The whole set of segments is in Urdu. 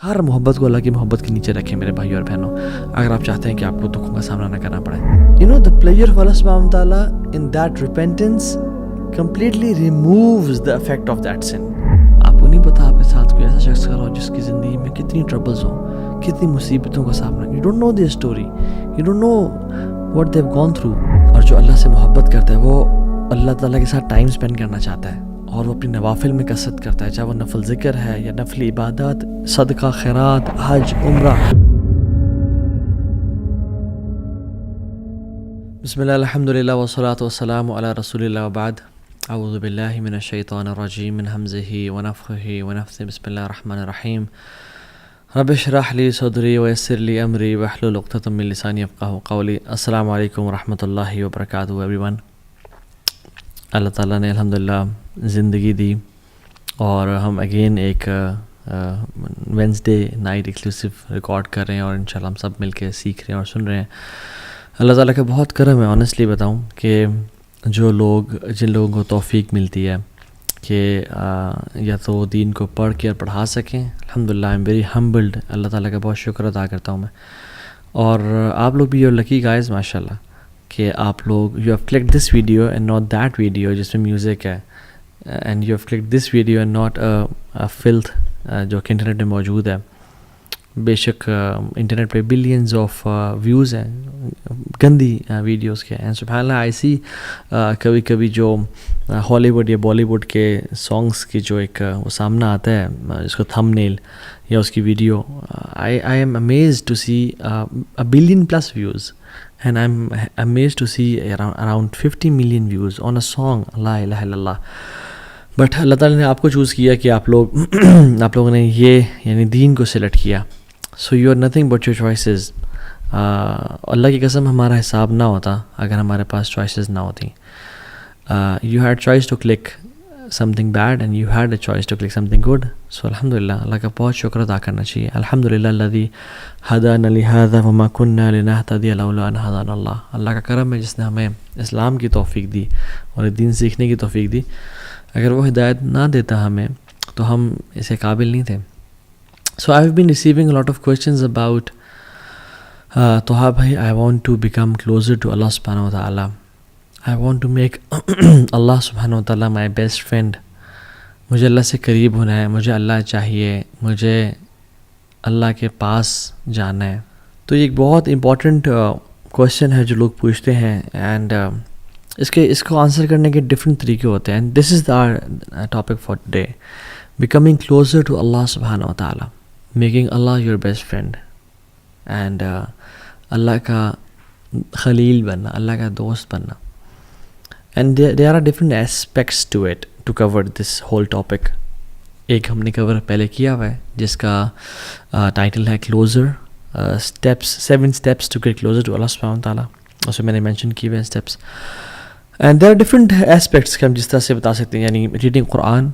ہر محبت کو اللہ کی محبت کے نیچے رکھیں میرے بھائی اور بہنوں، اگر آپ چاہتے ہیں کہ آپ کو دکھوں کا سامنا نہ کرنا پڑے. the pleasure of Allah subhanahu wa ta'ala in that repentance completely removes the effect of that sin. آپ کو نہیں پتا آپ کے ساتھ کوئی ایسا شخص کر رہا ہو جس کی زندگی میں کتنی ٹربلز ہوں، کتنی مصیبتوں کا سامنا. You don't know their story, you don't know what they've gone through. اور جو اللہ سے محبت کرتا ہے وہ اللہ تعالیٰ کے ساتھ ٹائم اسپینڈ کرنا چاہتا ہے اور وہ اپنی نوافل میں کثرت کرتا ہے، چاہے وہ نفل ذکر ہے یا نفل عبادات، صدقہ، خیرات، حج، عمرہ. بسم اللہ الحمدللہ والصلاة والسلام علی رسول اللہ وبعد. اعوذ باللہ من الشیطان الرجیم من حمزہ ونفخہ ونفثہ. بسم اللہ الرحمن الرحیم. رب اشرح لی صدری ویسر لی امری واحلل عقدۃ من لسانی یفقہوا قولی. السلام علیکم ورحمۃ اللہ وبرکاتہ ایوری ون. اللہ تعالیٰ نے الحمدللہ زندگی دی اور ہم اگین ایک وینسڈے نائٹ ایکسکلوسیو ریکارڈ کر رہے ہیں اور انشاءاللہ ہم سب مل کے سیکھ رہے ہیں اور سن رہے ہیں. اللہ تعالیٰ کا بہت کرم ہے. آنیسٹلی بتاؤں کہ جن لوگوں کو توفیق ملتی ہے کہ یا تو دین کو پڑھ کے اور پڑھا سکیں، الحمدللہ آئی ایم ویری ہمبلڈ. اللہ تعالیٰ کا بہت شکر ادا کرتا ہوں میں. اور آپ لوگ بھی یو لکی گائز ماشاءاللہ کہ آپ لوگ you have click this video and not that video جس میں میوزک ہے، and you have click this video and not filth جو کہ انٹرنیٹ میں موجود ہے. بے شک انٹرنیٹ پہ بلینز آف ویوز ہیں گندی ویڈیوز کے. اینڈ سبحان اللہ آئی سی کبھی کبھی جو ہالی ووڈ یا بالی ووڈ کے سانگس کی جو ایک وہ سامنا آتا ہے اس کو تھم نیل یا اس کی video, I'm amazed to see a billion plus views and I'm amazed to see around 50 million views on a song لا الہ الا اللہ. بٹ اللہ تعالیٰ نے آپ کو چوز کیا کہ آپ لوگوں نے یہ یعنی دین کو سلیکٹ کیا. So you are nothing but your choices. Allah کی قسم ہمارا حساب نہ ہوتا اگر ہمارے پاس چوائسیز نہ ہوتی. You had choice to click something bad and you had a choice to click something good. So الحمدللہ اللہ کا بہت شکر ادا کرنا چاہیے. الحمدللہ الذی ہدانا لہذا وما کنا لنہتدی لولا ان ہدانا اللہ. اللہ کا کرم ہے جس نے ہمیں اسلام کی توفیق دی اور دین سیکھنے کی توفیق دی. اگر وہ ہدایت نہ دیتا ہمیں تو ہم اسے قابل نہیں تھے. So I have been receiving lot of questions about Toha بھائی I want to become closer to Allah سبحانہ و تعالیٰ. I want to make Allah سبحانہ و تعالیٰ مائی بیسٹ فرینڈ. مجھے اللہ سے قریب ہونا ہے، مجھے اللہ چاہیے، مجھے اللہ کے پاس جانا ہے. تو یہ ایک بہت امپورٹنٹ کویشچن ہے جو لوگ پوچھتے ہیں. اینڈ اس کو آنسر کرنے کے ڈفرینٹ طریقے ہوتے ہیں. And this is the topic for today, becoming closer to Allah سبحانہ و تعالیٰ، making Allah your best friend and Allah کا خلیل بننا، اللہ کا دوست بننا. And there are different aspects to it to cover this whole topic. ایک ہم نے کور پہلے کیا ہوا ہے جس کا ٹائٹل ہے closer steps, 7 steps to get closer to Allah سبحانہ و تعالیٰ. اس میں میں نے مینشن کیے ہوئے steps. And there are different aspects کہ ہم جس طرح سے بتا سکتے ہیں، یعنی ریڈنگ قرآن،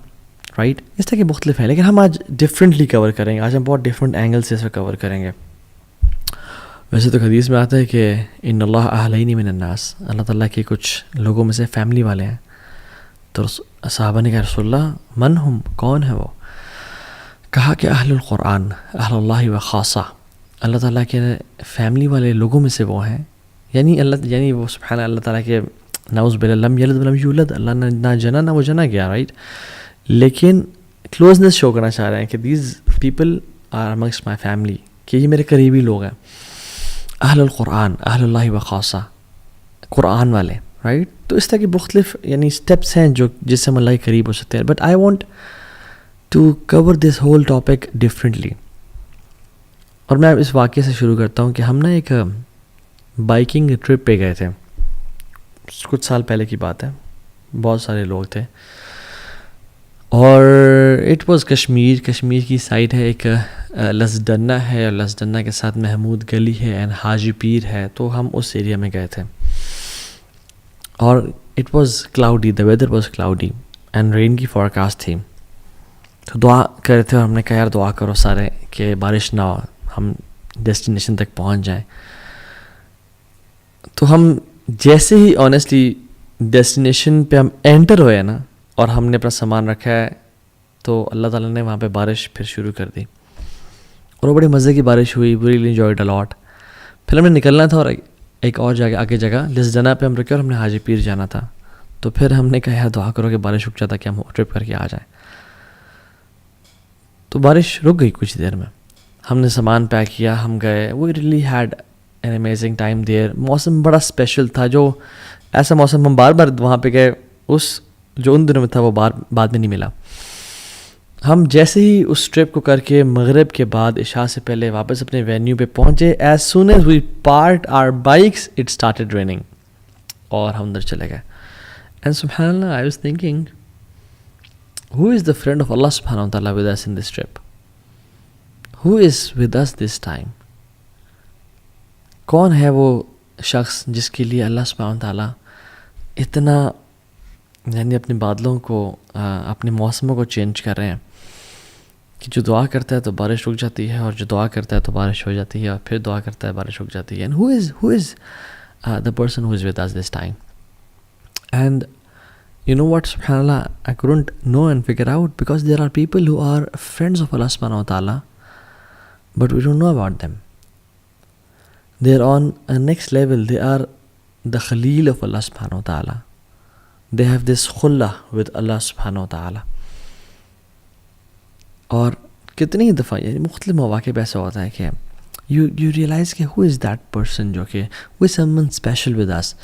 رائٹ، اس طرح کے مختلف ہیں. لیکن ہم آج ڈفرینٹلی کور کریں گے. آج ہم بہت ڈفرینٹ اینگل سے اس کو کور کریں گے. ویسے تو حدیث میں آتا ہے کہ ان اللہ اہلین من الناس، اللہ تعالیٰ کے کچھ لوگوں میں سے فیملی والے ہیں. تو صحابہ نے کہا رسول اللہ من ہم، کون ہے وہ؟ کہا کہ اہل القرآن، اہل اللہ و خاصہ، اللہ تعالیٰ کے فیملی والے لوگوں میں سے وہ ہیں. یعنی وہ سبحان اللہ تعالیٰ کے نعوذ باللہ لم یلد ولم یولد، اللہ نے نہ جنا نہ وہ جنا گیا، رائٹ. لیکن کلوزنس شو کرنا چاہ رہے ہیں کہ these people are amongst my family, کہ یہ میرے قریبی لوگ ہیں. اہل القرآن، اہل اللہ و خاصہ، قرآن والے، رائٹ. تو اس طرح کی مختلف یعنی اسٹیپس ہیں جس سے ہم اللہ کے قریب ہو سکتے ہیں. But I want to cover this whole topic differently. اور میں اس واقعے سے شروع کرتا ہوں کہ ہم نا ایک بائکنگ ٹرپ پہ گئے تھے. کچھ سال پہلے کی بات ہے. بہت سارے لوگ تھے اور اٹ واز کشمیر کی سائڈ ہے. ایک لسڈنہ ہے اور لسڈنہ کے ساتھ محمود گلی ہے اینڈ حاجی پیر ہے. تو ہم اس ایریا میں گئے تھے اور it was cloudy, the weather was cloudy and rain کی فورکاسٹ تھی. تو دعا کر رہے تھے اور ہم نے کہا یار دعا کرو سارے کہ بارش نہ ہو، ہم ڈیسٹینیشن تک پہنچ جائیں. تو ہم جیسے ہی آنیسٹلی ڈیسٹینیشن پہ ہم انٹر ہوئے نا اور ہم نے اپنا سامان رکھا ہے تو اللہ تعالیٰ نے وہاں پہ بارش پھر شروع کر دی. اور وہ بڑی مزے کی بارش ہوئی, وی ریلی انجوائڈ اے لاٹ. پھر ہم نے نکلنا تھا اور ایک اور جگہ آگے جگہ جس جگہ پہ ہم رکے اور ہم نے حاجی پیر جانا تھا. تو پھر ہم نے کہا یار دعا کرو کہ بارش رک جاتا کہ ہم ٹرپ کر کے آ جائیں. تو بارش رک گئی کچھ دیر میں, ہم نے سامان پیک کیا, ہم گئے. We really had an amazing time there. موسم بڑا اسپیشل تھا, جو ایسا موسم ہم بار بار وہاں پہ گئے, اس جو ان دنوں میں تھا وہ بعد میں نہیں ملا. ہم جیسے ہی اس ٹرپ کو کر کے مغرب کے بعد عشاء سے پہلے واپس اپنے وینیو پہ پہنچے, as soon as we parked our bikes it started raining, اور ہم اندر چلے گئے. اینڈ سبحان اللہ, I was thinking who is the friend of Allah subhanahu wa ta'ala with us in this trip? Who is with us this time? کون ہے وہ شخص جس کے لیے اللہ سبحانہ wa ta'ala اتنا یعنی اپنے بادلوں کو اپنے موسموں کو چینج کر رہے ہیں کہ جو دعا کرتا ہے تو بارش رک جاتی ہے, اور جو دعا کرتا ہے تو بارش ہو جاتی ہے, اور پھر دعا کرتا ہے بارش رک جاتی ہے. And who is the person who is with us this time? And you know what, subhanallah, I couldn't know and figure out, because there are people who are friends of Allah subhanahu wa ta'ala, but we don't know about them. They're on a next level. They are the Khalil of Allah subhanahu wa ta'ala. They have this khullah with Allah subhanahu wa ta'ala. اور کتنی دفعہ یعنی مختلف مواقع پہ ایسا ہوتا ہے کہ you realize کہ who is that person, جو کہ who is someone special with us,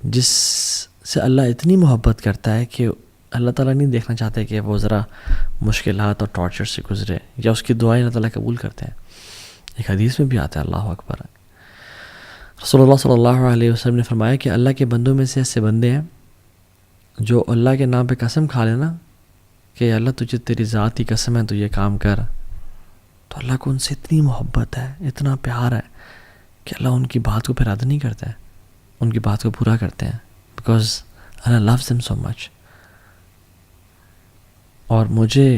جس سے اللہ اتنی محبت کرتا ہے کہ اللہ تعالیٰ نہیں دیکھنا چاہتے کہ وہ ذرا مشکلات اور ٹارچر سے گزرے, یا اس کی دعائیں اللہ تعالیٰ قبول کرتے ہیں. ایک حدیث میں بھی آتا ہے, اللہ اکبر, رسول اللہ صلی اللہ علیہ وسلم نے فرمایا کہ اللہ کے بندوں میں سے ایسے بندے ہیں جو اللہ کے نام پہ قسم کھا لینا کہ اللہ تجھے تیری ذات کی قسم ہے تو یہ کام کر, تو اللہ کو ان سے اتنی محبت ہے, اتنا پیار ہے کہ اللہ ان کی بات کو پھر رد نہیں کرتا ہے, ان کی بات کو پورا کرتے ہیں, because Allah loves them so much. اور مجھے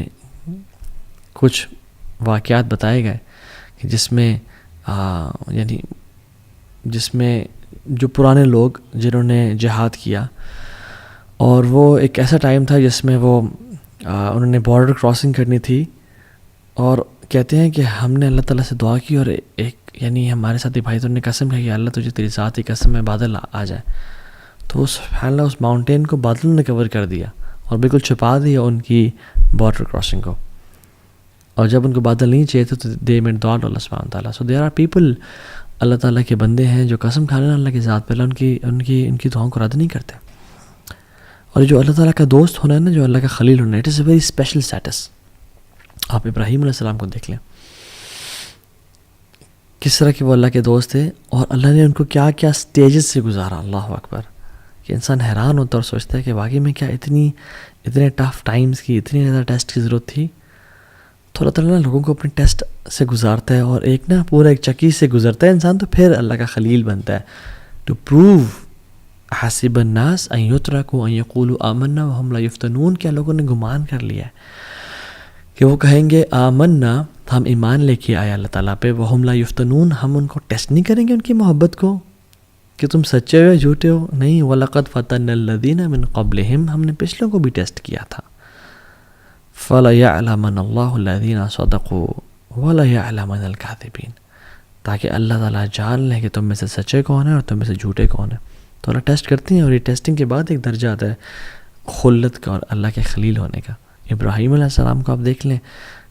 کچھ واقعات بتائے گئے کہ جس میں جو پرانے لوگ جنہوں نے جہاد کیا, اور وہ ایک ایسا ٹائم تھا جس میں وہ انہوں نے بارڈر کراسنگ کرنی تھی, اور کہتے ہیں کہ ہم نے اللہ تعالیٰ سے دعا کی, اور ایک یعنی ہمارے ساتھی بھائی تو نے قسم ہے کہ اللہ تجھے تیری ذات کی قسم میں بادل آ جائے, تو سبحان اللہ اس ماؤنٹین کو بادلوں نے کور کر دیا اور بالکل چھپا دیا ان کی بارڈر کراسنگ کو. اور جب ان کو بادل نہیں چاہیے تھے تو دے میڈ دعا اللہ سبحانہ وتعالیٰ. سو دیر آر پیپل, اللہ تعالیٰ کے بندے ہیں جو قسم کھا لینا اللہ کی ذات پہ, ان کی دعاؤں کو رد نہیں کرتے. اور جو اللہ تعالیٰ کا دوست ہونا ہے نا, جو اللہ کا خلیل ہونا ہے, it is a very special status. آپ ابراہیم علیہ السلام کو دیکھ لیں, کس طرح کہ وہ اللہ کے دوست تھے, اور اللہ نے ان کو کیا کیا اسٹیجز سے گزارا. اللہ اکبر, کہ انسان حیران ہوتا اور سوچتا ہے کہ واقعی میں کیا اتنے ٹف ٹائمز کی, اتنی زیادہ ٹیسٹ کی ضرورت تھی. تو اللہ تعالیٰ لوگوں کو اپنے ٹیسٹ سے گزارتا ہے, اور ایک نا پورا ایک چکی سے گزرتا ہے انسان, تو پھر اللہ کا خلیل بنتا ہے. ٹو پروو حسب الناس ان یترکوا ان یقولوا آمنا وہم لا یفتنون, کیا لوگوں نے گمان کر لیا ہے کہ وہ کہیں گے آمنا, ہم ایمان لے کے آئے اللہ تعالیٰ پہ, وہم لا یفتنون, ہم ان کو ٹیسٹ نہیں کریں گے ان کی محبت کو کہ تم سچے ہو یا جھوٹے ہو. نہیں, وَلَقَدْ فَتَنَّ الَّذِينَ مِن قَبْلِهِمْ, ہم نے پچھلوں کو بھی ٹیسٹ کیا تھا. فَلَيَعْلَمَنَ اللَّهُ الَّذِينَ صَدَقُوا وَلَيَعْلَمَنَ الْكَاذِبِينَ, تاکہ اللہ تعالیٰ جان لے کہ تم میں سے سچے کون ہیں اور تم میں سے جھوٹے کون ہیں. تو اللہ ٹیسٹ کرتے ہیں, اور یہ ٹیسٹنگ کے بعد ایک درجہ آتا ہے خلت کا اور اللہ کے خلیل ہونے کا. ابراہیم علیہ السلام کو آپ دیکھ لیں,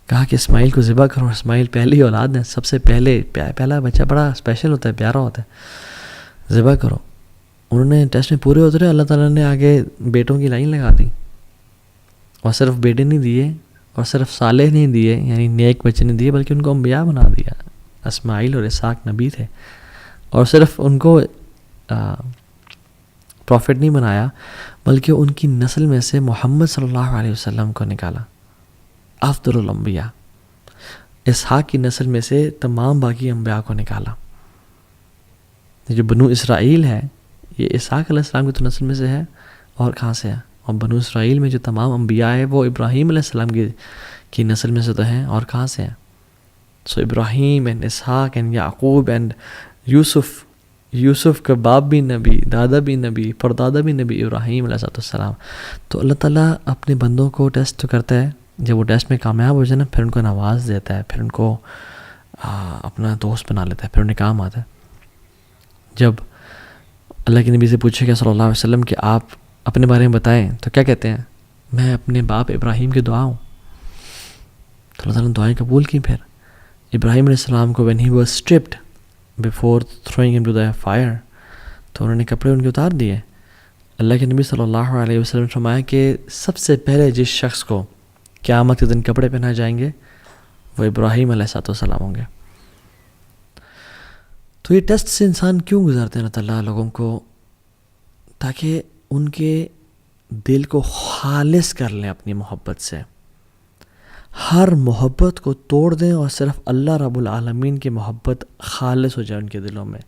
کہا کہ اسماعیل کو ذبح کرو. اسماعیل پہلی اولاد ہے, سب سے پہلا بچہ بڑا اسپیشل ہوتا ہے, پیارا ہوتا ہے, ذبح کرو. انہوں نے ٹیسٹ میں پورے اترے, اللہ تعالیٰ نے آگے بیٹوں کی لائن لگا دی, اور صرف بیٹے نہیں دیے, اور صرف صالح نہیں دیے یعنی نیک بچے نہیں دیے, بلکہ ان کو انبیاء بنا دیا. اسماعیل اور اسحاق نبی تھے, اور صرف ان کو پروفٹ نہیں بنایا, بلکہ ان کی نسل میں سے محمد صلی اللہ علیہ وسلم کو نکالا, افضل الانبیاء. اسحاق کی نسل میں سے تمام باقی انبیاء کو نکالا. جو بنو اسرائیل ہے یہ اسحاق علیہ السلام کی تو نسل میں سے ہے, اور کہاں سے ہے, اور بنو اسرائیل میں جو تمام انبیاء ہے وہ ابراہیم علیہ السلام کی نسل میں سے تو ہیں, اور کہاں سے ہیں. So Ibrahim and Ishaq and Yaqub and Yusuf کا باپ بھی نبی, دادا بھی نبی, پردادا بھی نبی, ابراہیم علیہ السلام. تو اللہ تعالیٰ اپنے بندوں کو ٹیسٹ کرتا ہے, جب وہ ٹیسٹ میں کامیاب ہو جائے نا, پھر ان کو نواز دیتا ہے, پھر ان کو اپنا دوست بنا لیتا ہے، پھر انہیں کام آتا ہے. جب اللہ کے نبی سے پوچھے گیا صلی اللہ علیہ وسلم کہ آپ اپنے بارے میں بتائیں، تو کیا کہتے ہیں؟ میں اپنے باپ ابراہیم کی دعا ہوں. تو اللہ تعالیٰ نے دعائیں قبول کی. پھر ابراہیم علیہ السلام کو when he was stripped before throwing him to the fire، تو انہوں نے کپڑے ان کے اتار دیے. اللہ کے نبی صلی اللہ علیہ وسلم نے فرمایا کہ سب سے پہلے جس شخص کو قیامت کے دن کپڑے پہنائے جائیں گے وہ ابراہیم علیہ السلام ہوں گے. تو یہ ٹیسٹ سے انسان کیوں گزارتے ہیں اللہ تعالیٰ لوگوں کو؟ تاکہ ان کے دل کو خالص کر لیں اپنی محبت سے، ہر محبت کو توڑ دیں اور صرف اللہ رب العالمین کی محبت خالص ہو جائے ان کے دلوں میں.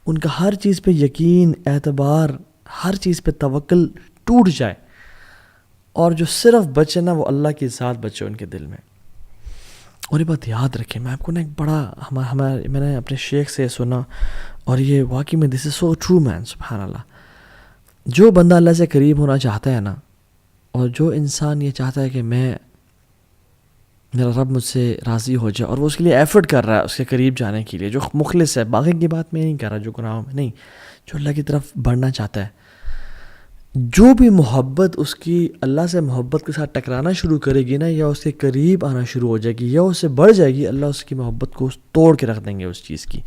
ان کا ہر چیز پہ یقین، اعتبار، ہر چیز پہ توکل ٹوٹ جائے، اور جو صرف بچے نا وہ اللہ کی ذات بچے ان کے دل میں. اور یہ بات یاد رکھیں، میں آپ کو نا ایک بڑا میں نے اپنے شیخ سے سنا، اور یہ واقعی میں دس از سو ٹرو مین، سبحان اللہ. جو بندہ اللہ سے قریب ہونا چاہتا ہے نا، اور جو انسان یہ چاہتا ہے کہ میرا رب مجھ سے راضی ہو جائے، اور وہ اس کے لیے ایفرٹ کر رہا ہے اس کے قریب جانے کے لیے، جو مخلص ہے، باقی کی بات میں نہیں کر رہا جو گناہوں میں نہیں، جو اللہ کی طرف بڑھنا چاہتا ہے، جو بھی محبت اس کی اللہ سے محبت کے ساتھ ٹکرانا شروع کرے گی نا، یا اس کے قریب آنا شروع ہو جائے گی یا اس سے بڑھ جائے گی، اللہ اس کی محبت کو توڑ کے رکھ دیں گے اس چیز کی.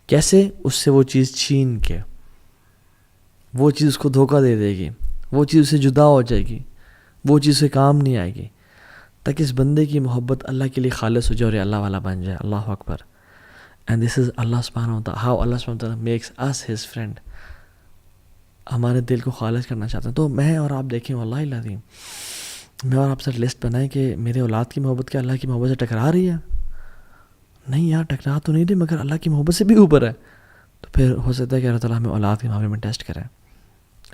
کیسے؟ اس سے وہ چیز چھین کے، وہ چیز اس کو دھوکہ دے دے گی، وہ چیز اس سے جدا ہو جائے گی، وہ چیز سے کام نہیں آئے گی، تاکہ اس بندے کی محبت اللہ کے لیے خالص ہو جائے اور یہ اللہ والا بن جائے. اللہ اکبر. اینڈ دس از اللہ سبحانہ وتعالی، ہاؤ اللہ سبحانہ وتعالی میکس اس ہز فرینڈ. ہمارے دل کو خالص کرنا چاہتے ہیں. تو میں اور آپ دیکھیں، واللہ العظیم میں اور آپ سے لسٹ بنائیں کہ میرے اولاد کی محبت کیا اللہ کی محبت سے ٹکرا رہی ہے؟ نہیں یار، ٹکرا تو نہیں رہی، مگر اللہ کی محبت سے بھی اوپر ہے. تو پھر ہو سکتا ہے کہ اللہ تعالیٰ ہمیں اولاد کے معاملے میں ٹیسٹ کرے.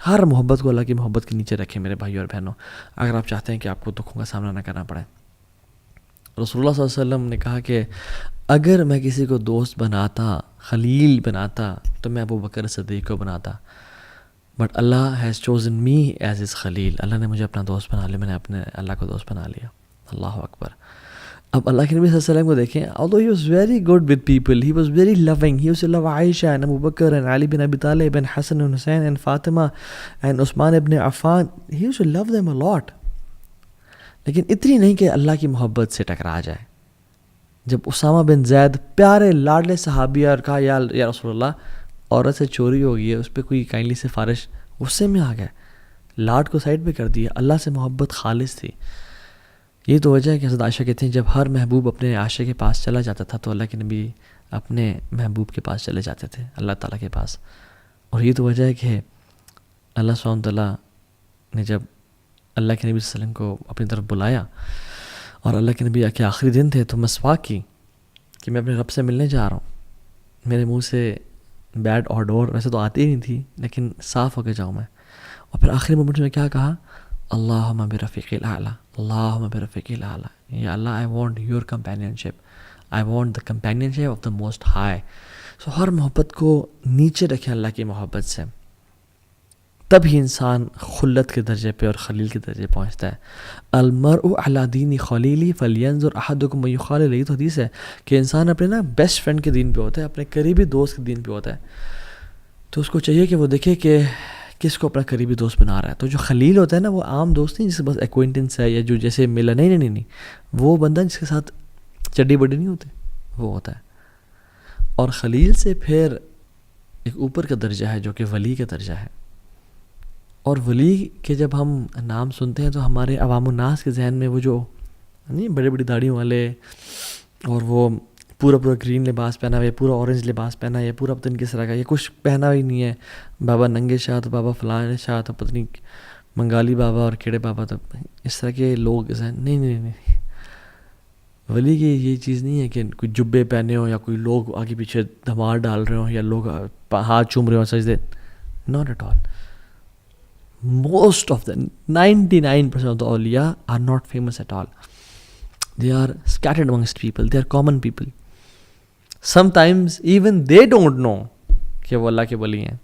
ہر محبت کو اللہ کی محبت کے نیچے رکھیں میرے بھائی اور بہنوں، اگر آپ چاہتے ہیں کہ آپ کو دکھوں کا سامنا نہ کرنا پڑے. رسول اللہ صلی اللہ علیہ وسلم نے کہا کہ اگر میں کسی کو دوست بناتا، خلیل بناتا، تو میں ابو بکر صدیق کو بناتا، but Allah has chosen me as his خلیل. اللہ نے مجھے اپنا دوست بنا لیا، میں نے اپنے اللہ کو دوست بنا لیا. اللہ اکبر. اب اللہ کے نبی صلی اللہ علیہ وسلم کو دیکھیں، although he was very good with people, he was very loving, he used to love Aisha and Abu Bakr and Ali bin Abi Talib and Hassan and Hussein and Fatima and Usman ibn Affan. He used to love them a lot. لیکن اتنی نہیں کہ اللہ کی محبت سے ٹکرا جائے. جب اسامہ بن زید پیارے لاڈلے صحابی اور کہا یا رسول اللہ عورت سے چوری ہو گئی ہے، اس پہ کوئی کائنڈلی سفارش، غصے میں آ گئے، لاڈ کو سائڈ پہ کر دیا. اللہ سے محبت خالص تھی. یہ تو وجہ ہے کہ حضرت عائشہ کہتے ہیں جب ہر محبوب اپنے عاشق کے پاس چلا جاتا تھا تو اللہ کے نبی اپنے محبوب کے پاس چلے جاتے تھے، اللہ تعالیٰ کے پاس. اور یہ تو وجہ ہے کہ اللہ سبحانہ تعالیٰ نے جب اللہ کے نبی صلی اللہ علیہ وسلم کو اپنی طرف بلایا اور اللہ کے نبی کے آخری دن تھے، تو مسواک کی کہ میں اپنے رب سے ملنے جا رہا ہوں. میرے منہ سے بیڈ اور ڈور ویسے تو آتی ہی نہیں تھی، لیکن صاف ہو کے جاؤں میں. اور پھر آخری مومنٹ میں کیا کہا؟ اللہم برفیق الاعلیٰ، اللہم برفیق الاعلیٰ. یا Allah I want your companionship, I want the companionship of the most high. So ہر محبت کو نیچے رکھیں اللہ کی محبت سے، تب ہی انسان خلت کے درجے پہ اور خلیل کے درجے پہنچتا ہے. المرء علی دین خلیلی فلینظر احدکم من یخالل. یہ تو حدیث ہے کہ انسان اپنے نا بیسٹ فرینڈ کے دین پہ ہوتا ہے، اپنے قریبی دوست کے دین پہ ہوتا ہے. تو اس کو چاہیے کہ وہ دیکھے کہ کس کو اپنا قریبی دوست بنا رہا ہے. تو جو خلیل ہوتا ہے نا، وہ عام دوست نہیں جس کے بس ایکوینٹنس ہے یا جو جیسے ملا، نہیں، وہ بندہ جس کے ساتھ چڈی بڈی نہیں ہوتے، وہ ہوتا ہے. اور خلیل سے پھر ایک اوپر کا درجہ ہے جو کہ ولی کا درجہ ہے. اور ولی کے جب ہم نام سنتے ہیں تو ہمارے عوام الناس کے ذہن میں وہ جو نہیں بڑی بڑی داڑھیوں والے، اور وہ پورا گرین لباس پہنا ہوا ہے، پورا اورنج لباس پہنا ہے، یہ پورا پتہ نہیں کس طرح کا، یہ کچھ پہنا ہی نہیں ہے. بابا ننگے شاہ تو بابا فلاں شاہ تو پتہ نہیں منگالی بابا اور کیڑے بابا، تو اس طرح کے لوگ نہیں. ولی کی یہ چیز نہیں ہے کہ کوئی جبے پہنے ہوں یا کوئی لوگ آگے پیچھے دھمار ڈال رہے ہوں یا لوگ ہاتھ چوم رہے ہوں سجدے. Not at all. Most of the 99% of the awliya are not famous at all. They are scattered amongst people. They are common people. Sometimes even they don't know کہ وہ اللہ کے ولی ہیں،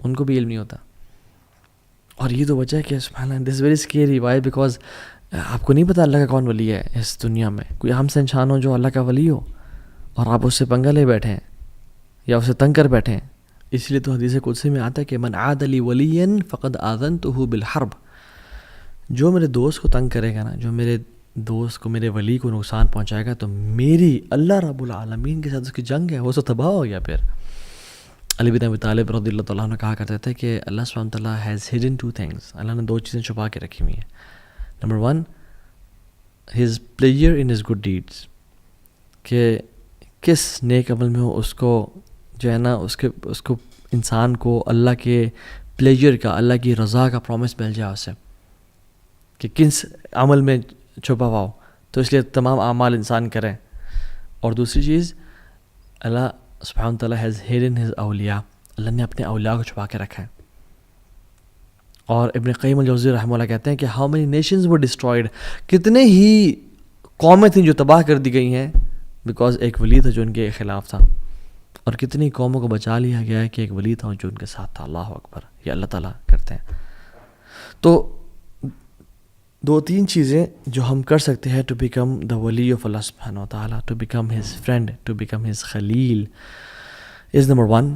ان کو بھی علم نہیں ہوتا. اور یہ تو وجہ ہے کہ سبحان اللہ، this is very scary. Why? Because آپ کو نہیں پتا اللہ کا کون ولی ہے اس دنیا میں. کوئی ہم سے انسان ہو جو اللہ کا ولی ہو، اور آپ اس سے پنگا لے بیٹھے ہیں یا اسے تنگ کر بیٹھے ہیں. اس لیے تو حدیث قدسی میں آتا ہے کہ من عاد لی ولیا فقد آذنتہ بالحرب. جو میرے دوست کو تنگ کرے گا نا، جو میرے دوست کو، میرے ولی کو نقصان پہنچائے گا، تو میری اللہ رب العالمین کے ساتھ اس کی جنگ ہے، وہ تو تباہ ہو گیا. پھر علی بن ابی طالب رضی اللہ تعالیٰ عنہ کہا کرتے تھے کہ اللہ سبحانہ تعالیٰ has hidden two things. Allah نے دو چیزیں چھپا کے رکھی ہوئی ہیں. Number 1 his pleasure in his good deeds, کہ کس نیک عمل میں ہو اس کو جو ہے نا اس کو انسان کو اللہ کے پلیجر کا، اللہ کی رضا کا پرومس مل جائے اسے، کہ کس عمل میں چھپا ہوا ہو. تو اس لیے تمام اعمال انسان کریں. اور دوسری چیز، اللہ سبحانہ تعالیٰ ہیز ہیڈن ہز اولیاء، اللہ نے اپنے اولیاء کو چھپا کے رکھا ہے. اور ابن قیم الجوزی رحمہ اللہ کہتے ہیں کہ how many nations were destroyed, کتنے ہی قومیں تھیں جو تباہ کر دی گئی ہیں بیکاز ایک ولی تھا جو ان کے خلاف تھا، اور کتنی قوموں کو بچا لیا گیا ہے کہ ایک ولی تھا جو ان کے ساتھ تھا. اللہ اکبر. یہ اللہ تعالیٰ کرتے ہیں. تو 2-3 چیزیں جو ہم کر سکتے ہیں ٹو بیکم دا ولی آف اللہ سبحانہ و تعالیٰ، to become his friend, to become his خلیل، is number 1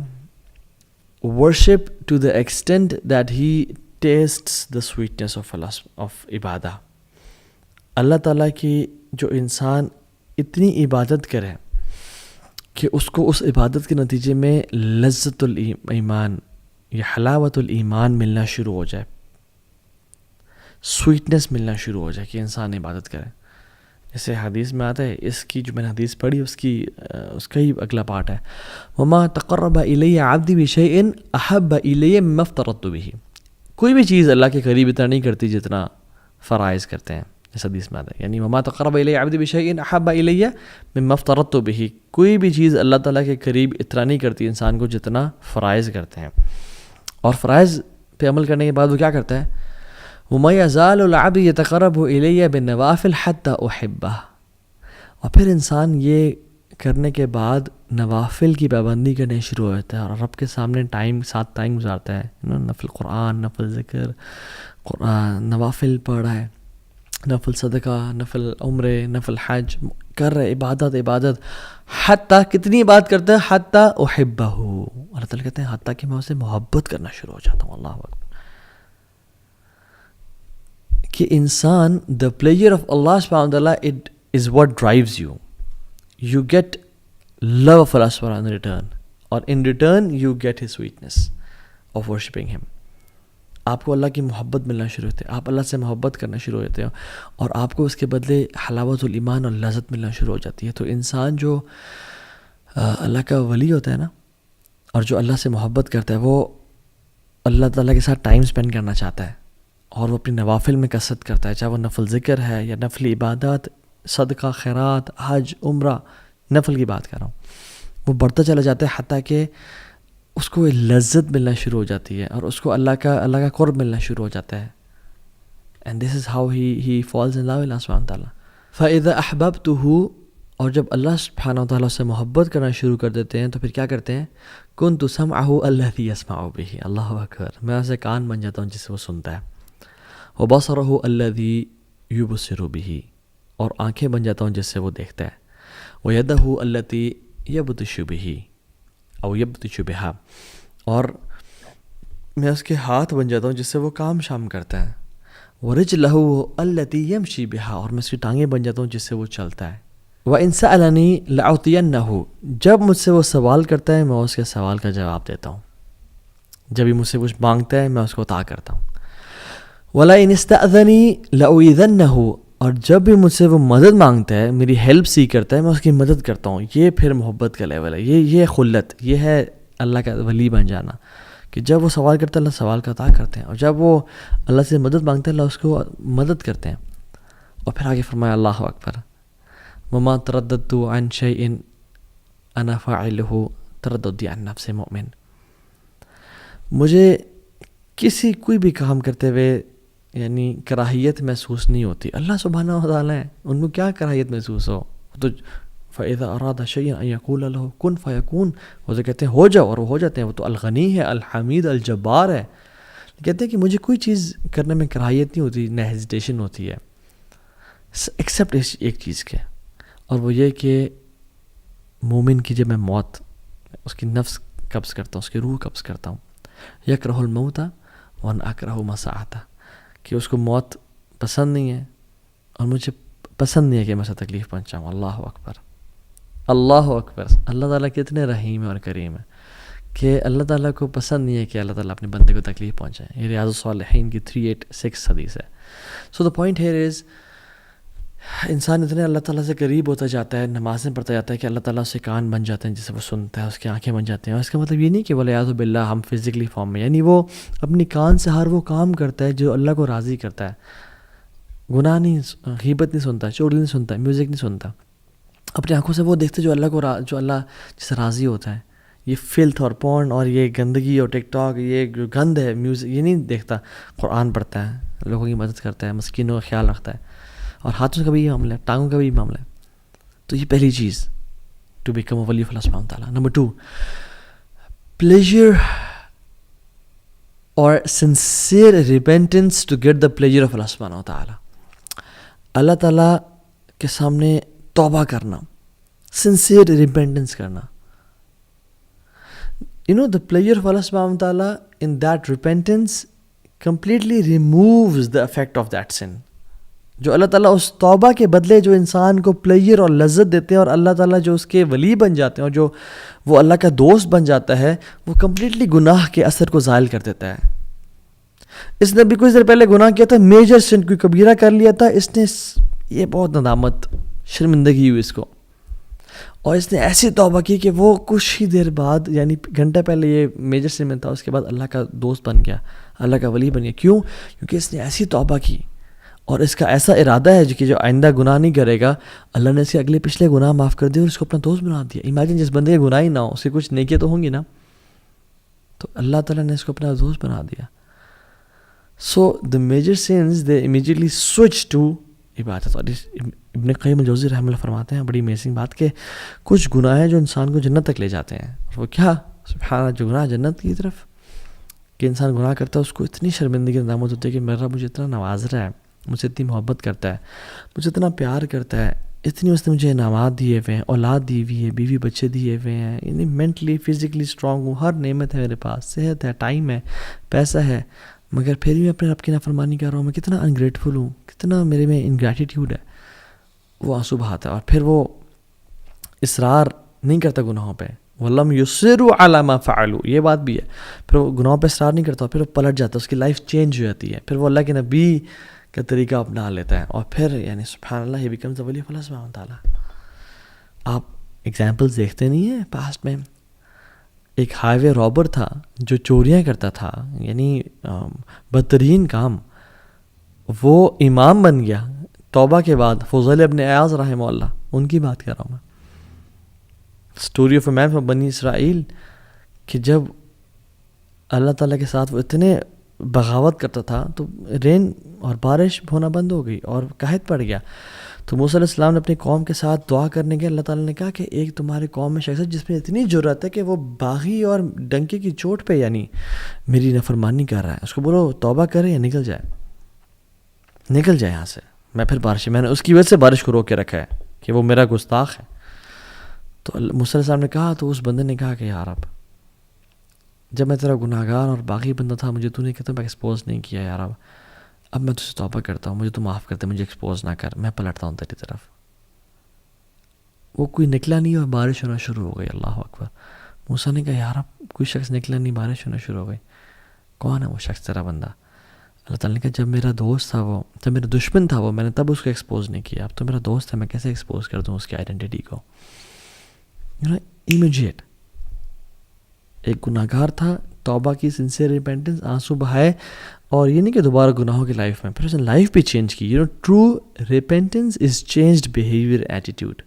worship to the extent that he tastes the sweetness of عبادہ. اللہ تعالیٰ کی جو انسان اتنی عبادت کرے کہ اس کو اس عبادت کے نتیجے میں لذت الایمان یا حلاوت الایمان ملنا شروع ہو جائے، سویٹنس ملنا شروع ہو جائے کہ انسان عبادت کرے. جیسے حدیث میں آتا ہے، اس کی جو میں نے حدیث پڑھی اس کا ہی اگلا پارٹ ہے، وما تقرب الی عبدی بشیء احب الی مما افترضت به. کوئی بھی چیز اللہ کے قریب اتنا نہیں کرتی جتنا فرائض کرتے ہیں. اس حدیث میں آتا ہے، یعنی وما تقرب الی عبدی بشیء احب الی مما افترضت به، کوئی بھی چیز اللہ تعالیٰ کے قریب اتنا نہیں کرتی انسان کو جتنا فرائض کرتے ہیں. اور فرائض پہ عمل کرنے کے بعد وہ کیا کرتا ہے، وَمَا يَزَالُ الْعَبْدُ يَتَقَرَّبُ إِلَيَّ بِالنَّوَافِلِ حَتَّى أُحِبَّهُ. اور پھر انسان یہ کرنے کے بعد نوافل کی پابندی کرنے شروع ہو جاتا ہے اور رب کے سامنے ساتھ ٹائم گزارتا ہے. نفل قرآن، نفل ذکر، قرآن، نوافل پڑھ رہا ہے، نفل صدقہ، نفل عمرے، نفل حج کر رہے، عبادت. حتیٰ کتنی بات کرتا ہے، حتیٰ احبہ، اللہ تعالیٰ کہتے ہیں حتیٰ کہ میں اسے محبت کرنا شروع ہو جاتا ہوں. اللہ اکبر. کہ انسان دا پلیجر آف اللہ سبحانہ وتعالیٰ it is what drives you get love of Allah سبحانہ ان ریٹرن، اور in return you get his sweetness of worshipping him. آپ کو اللہ کی محبت ملنا شروع ہوتے ہیں، آپ اللہ سے محبت کرنا شروع ہوتے ہیں، اور آپ کو اس کے بدلے حلاوت الایمان اور لذت ملنا شروع ہو جاتی ہے. تو انسان جو اللہ کا ولی ہوتا ہے نا، اور جو اللہ سے محبت کرتا ہے، وہ اللہ تعالیٰ کے ساتھ ٹائم اسپینڈ کرنا چاہتا ہے، اور وہ اپنی نوافل میں کثرت کرتا ہے، چاہے وہ نفل ذکر ہے یا نفل عبادات، صدقہ، خیرات، حج، عمرہ، نفل کی بات کر رہا ہوں. وہ بڑھتا چلا جاتا ہے حتیٰ کہ اس کو لذت ملنا شروع ہو جاتی ہے اور اس کو اللہ کا قرب ملنا شروع ہو جاتا ہے. And this is how he falls in love Allah سبحانہ تعالیٰ. فَإِذَا أَحْبَبْتُهُ، اور جب اللہ سبحانہ تعالیٰ سے محبت کرنا شروع کر دیتے ہیں تو پھر کیا کرتے ہیں، كُنْتُ سَمْعَهُ الَّذِي يَسْمَعُ بِهِ، اللہ اکبر، میں اسے کان بن جاتا ہوں جس سے وہ سنتا ہے. وَبَصَرَهُ الَّذِي يُبْصِرُ بِهِ، اور آنکھیں بن جاتا ہوں جس سے وہ دیکھتا ہے. وَيَدَهُ الَّتِي يَبْطِشُ بِهِ او يَبْطِشُ بِهَا، اور میں اس کے ہاتھ بن جاتا ہوں جس سے وہ کام شام کرتا ہے. وَرِجْلَهُ الَّتِي يَمْشِي بِهَا، اور میں اس کی ٹانگیں بن جاتا ہوں جس سے وہ چلتا ہے. وَإِن سَأَلَنِي لَأُعْطِيَنَّهُ، جب مجھ سے وہ سوال کرتا ہے میں اس کے سوال کا جواب دیتا ہوں، جب یہ مجھ سے کچھ مانگتا ہے میں اس کو عطا کرتا ہوں. وَلَئِنِ اسْتَأْذَنِي لَأُؤِذَنَّهُ، اور جب بھی مجھ سے وہ مدد مانگتا ہے، میری ہیلپ سی کرتا ہے، میں اس کی مدد کرتا ہوں. یہ پھر محبت کا لیول ہے، یہ خلت، یہ ہے اللہ کا ولی بن جانا، کہ جب وہ سوال کرتا ہے اللہ سوال کا عطا کرتے ہیں، اور جب وہ اللہ سے مدد مانگتا ہے اللہ اس کو مدد کرتے ہیں. اور پھر آگے فرمایا اللہ اکبر، وَمَا تَرَدَّدْتُ عَنْ شَيْءٍ أَنَا فَاعِلُهُ تَرَدُّدِي عَنْ نَفْسِ مُؤْمِنٍ. مجھے کوئی بھی کام کرتے ہوئے یعنی کراہیت محسوس نہیں ہوتی. اللہ سبحانہ و تعالیٰ ہے، ان کو کیا کراہیت محسوس ہو. تو فَإِذَا أَرَادَ شَيْئًا أَن يَقُولَ لَهُ كُن فَيَكُونُ، وہ تو کہتے ہیں ہو جاؤ اور وہ ہو جاتے ہیں. وہ تو الغنی ہے، الحمید، الجبار ہے. کہتے ہیں کہ مجھے کوئی چیز کرنے میں کراہیت نہیں ہوتی، نہ ہیزیٹیشن ہوتی ہے، ایکسیپٹ ایک چیز کے، اور وہ یہ کہ مومن کی جب میں موت، اس کی نفس قبض کرتا ہوں، اس کی روح قبض کرتا ہوں، یکرہ الموت وانا اکرہ مساعتہ، کہ اس کو موت پسند نہیں ہے اور مجھے پسند نہیں ہے کہ میں اسے تکلیف پہنچاؤں. اللہ اکبر، اللہ اکبر. اللہ تعالیٰ کتنے رحیم اور کریم ہے کہ اللہ تعالیٰ کو پسند نہیں ہے کہ اللہ تعالیٰ اپنے بندے کو تکلیف پہنچائے. یہ ریاض الصالحین کی 386 حدیث ہے. سو دا پوائنٹ ہیئر از، انسان اتنے اللہ تعالیٰ سے قریب ہوتا جاتا ہے، نمازیں پڑھتا جاتا ہے کہ اللہ تعالیٰ اس کے کان بن جاتے ہیں جسے وہ سنتا ہے، اس کی آنکھیں بن جاتی ہیں. اور اس کا مطلب یہ نہیں کہ والعیاذ باللہ ہم فزیکلی فارم میں، یعنی وہ اپنی کان سے ہر وہ کام کرتا ہے جو اللہ کو راضی کرتا ہے. گناہ نہیں، غیبت نہیں سنتا، چغلی نہیں سنتا، میوزک نہیں سنتا. اپنی آنکھوں سے وہ دیکھتے جو اللہ کو جو اللہ جس سے راضی ہوتا ہے. یہ فلتھ اور پورن اور یہ گندگی اور ٹک ٹاک، یہ جو گند ہے میوزک، یہ نہیں دیکھتا. قرآن پڑھتا ہے، لوگوں کی مدد کرتا ہے، مسکینوں کا خیال رکھتا ہے، اور ہاتھوں کا بھی یہ معاملہ ہے، ٹانگوں کا بھی یہ معاملہ ہے. تو یہ پہلی چیز ٹو بیکم اے ولی آف اللہ سبحانہ وتعالیٰ. Number 2، pleasure or sincere repentance to get the pleasure of اللہ سبحانہ وتعالیٰ. اللہ تعالیٰ کے سامنے توبہ کرنا، sincere repentance کرنا. You know, the pleasure of Allah subhanahu wa ta'ala in that repentance completely removes the effect of that sin. جو اللہ تعالیٰ اس توبہ کے بدلے جو انسان کو پلیجر اور لذت دیتے ہیں، اور اللہ تعالیٰ جو اس کے ولی بن جاتے ہیں اور جو وہ اللہ کا دوست بن جاتا ہے، وہ کمپلیٹلی گناہ کے اثر کو زائل کر دیتا ہے. اس نے بھی کچھ دیر پہلے گناہ کیا تھا، میجر سن، کوئی کبیرہ کر لیا تھا، اس نے یہ بہت ندامت، شرمندگی ہوئی اس کو، اور اس نے ایسی توبہ کی کہ وہ کچھ ہی دیر بعد، یعنی گھنٹہ پہلے یہ میجر سن میں تھا، اس کے بعد اللہ کا دوست بن گیا، اللہ کا ولی بن گیا. کیوں؟ کیونکہ اس نے ایسی توبہ کی اور اس کا ایسا ارادہ ہے کہ جو آئندہ گناہ نہیں کرے گا. اللہ نے اس کے اگلے پچھلے گناہ معاف کر دیے اور اس کو اپنا دوست بنا دیا. امیجن جس بندے کے گناہ ہی نہ ہو، اس کے کچھ نیکیاں تو ہوں گی نا، تو اللہ تعالیٰ نے اس کو اپنا دوست بنا دیا. So the major sense they immediately switch to عبادت. اور ابن قیم الجوزی رحمہ اللہ فرماتے ہیں بڑی امیزنگ بات کہ کچھ گناہ ہیں جو انسان کو جنت تک لے جاتے ہیں. اور وہ کیا؟ سبحان اللہ، جو گناہ جنت کی طرف، کہ انسان گناہ کرتا ہے اس کو اتنی شرمندگی ندامت ہوتی ہے کہ میرا مجھے اتنا نواز رہا ہے، مجھ سے اتنی محبت کرتا ہے، مجھے اتنا پیار کرتا ہے، اتنی اس نے مجھے انعامات دیے ہوئے ہیں، اولاد دی ہوئی ہے، بیوی بچے دیے ہوئے ہیں، یعنی مینٹلی فزیکلی اسٹرانگ ہوں، ہر نعمت ہے میرے پاس، صحت ہے، ٹائم ہے، پیسہ ہے، مگر پھر بھی میں اپنے رب کی نافرمانی کر رہا ہوں. میں کتنا انگریٹفل ہوں، کتنا میرے میں انگریٹیٹیوڈ ہے. وہ آنسو بہاتا ہے اور پھر وہ اصرار نہیں کرتا گناہوں پہ. وَلَمْ يُصِرُّوا عَلَى مَا فَعَلُوا، یہ بات بھی ہے. پھر وہ گناہوں پہ اصرار نہیں کرتا، پھر وہ پلٹ جاتا ہے، اس کی لائف چینج ہو جاتی ہے. پھر وہ اللہ کے نبی کا طریقہ اپنا لیتا ہے، اور پھر یعنی سبحان اللہ، he becomes the wali of Allah سبحانہ وتعالیٰ. آپ ایگزامپلز دیکھتے نہیں ہیں پاسٹ میں. ایک ہائی وے رابر تھا جو چوریاں کرتا تھا، یعنی بدترین کام، وہ امام بن گیا توبہ کے بعد. فضیل ابن عیاض رحمہ اللہ، ان کی بات کر رہا ہوں میں. Story of a man from Bani Israel, کہ جب اللہ تعالیٰ کے ساتھ وہ اتنے بغاوت کرتا تھا تو رین اور بارش ہونا بند ہو گئی اور قحط پڑ گیا. تو موسیٰ علیہ السلام نے اپنی قوم کے ساتھ دعا کرنے کے، اللہ تعالیٰ نے کہا کہ ایک تمہاری قوم میں شخص ہے جس میں اتنی جرأت ہے کہ وہ باغی اور ڈنکے کی چوٹ پہ یعنی میری نافرمانی کر رہا ہے، اس کو بولو توبہ کرے یا نکل جائے، نکل جائے یہاں سے. میں پھر بارش، میں نے اس کی وجہ سے بارش کو روک کے رکھا ہے کہ وہ میرا گستاخ ہے. تو موسیٰ علیہ السلام نے کہا، تو اس بندے نے کہا کہ یار جب میں تیرا گناہ گار اور باغی بندہ تھا، مجھے تو نے کہتا میں ایکسپوز نہیں کیا یار، اب میں تجھ سے توبہ کرتا ہوں، مجھے تو معاف کرتے، مجھے ایکسپوز نہ کر، میں پلٹتا ہوں تیری طرف. وہ کوئی نکلا نہیں اور بارش ہونا شروع ہو گئی. اللہ اکبر. موسیٰ نے کہا یار اب کوئی شخص نکلا نہیں، بارش ہونا شروع ہو گئی، کون ہے وہ شخص تیرا بندہ؟ اللہ تعالیٰ نے کہا جب میرا دوست تھا وہ، جب میرا دشمن تھا وہ، میں نے تب اس کو ایکسپوز نہیں کیا، اب تو میرا دوست ہے، میں کیسے ایکسپوز کر دوں اس کی آئیڈینٹی کو؟ امیجیٹ. ایک گناہ گار تھا، توبہ کی، سنسیئر ریپینٹنس، آنسو بہائے، اور یہ نہیں کہ دوبارہ گناہوں کی لائف میں، پھر اس نے لائف بھی چینج کی. ٹرو ریپینٹنس از چینجڈ بیہیویئر، ایٹیٹیوڈ.